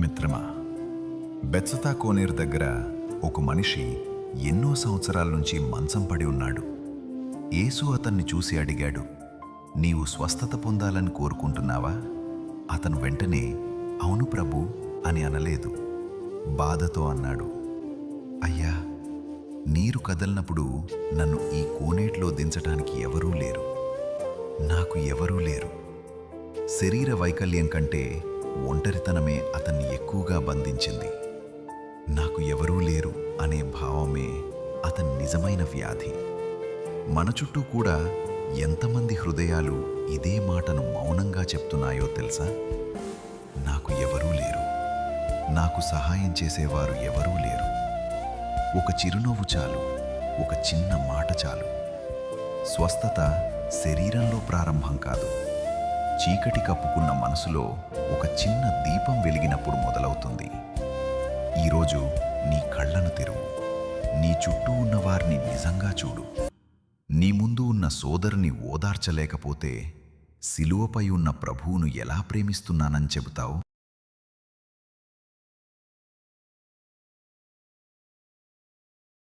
మిత్రమా, బెత్సతా కోనేరు దగ్గర ఒక మనిషి ఎన్నో సంవత్సరాల నుంచి మంచం పడి ఉన్నాడు. యేసు అతన్ని చూసి అడిగాడు, నీవు స్వస్థత పొందాలని కోరుకుంటున్నావా? అతను వెంటనే అవును ప్రభు అని అనలేదు. బాధతో అన్నాడు, అయ్యా, నీరు కదలినప్పుడు నన్ను ఈ కోనేటిలో దించటానికి ఎవరూ లేరు. నాకు ఎవరూ లేరు. శరీర వైకల్యం కంటే ఒంటరితనమే అతన్ని ఎక్కువగా బంధించింది. నాకు ఎవరూ లేరు అనే భావమే అతని నిజమైన వ్యాధి. మన చుట్టూ కూడా ఎంతమంది హృదయాలు ఇదే మాటను మౌనంగా చెప్తున్నాయో తెలుసా? నాకు ఎవరూ లేరు. నాకు సహాయం చేసేవారు ఎవరూ లేరు. ఒక చిరునవ్వు చాలు, ఒక చిన్న మాట చాలు. స్వస్థత శరీరంలో ప్రారంభం కాదు, చీకటి కప్పుకున్న మనసులో ఒక చిన్న దీపం వెలిగినప్పుడు మొదలవుతుంది. ఈరోజు నీ కళ్ళను తెరువు. నీ చుట్టూ ఉన్న వారిని నిజంగా చూడు. నీ ముందు ఉన్న సోదరుని ఓదార్చలేకపోతే సిలువపై ఉన్న ప్రభువును ఎలా ప్రేమిస్తున్నానని చెబుతావు?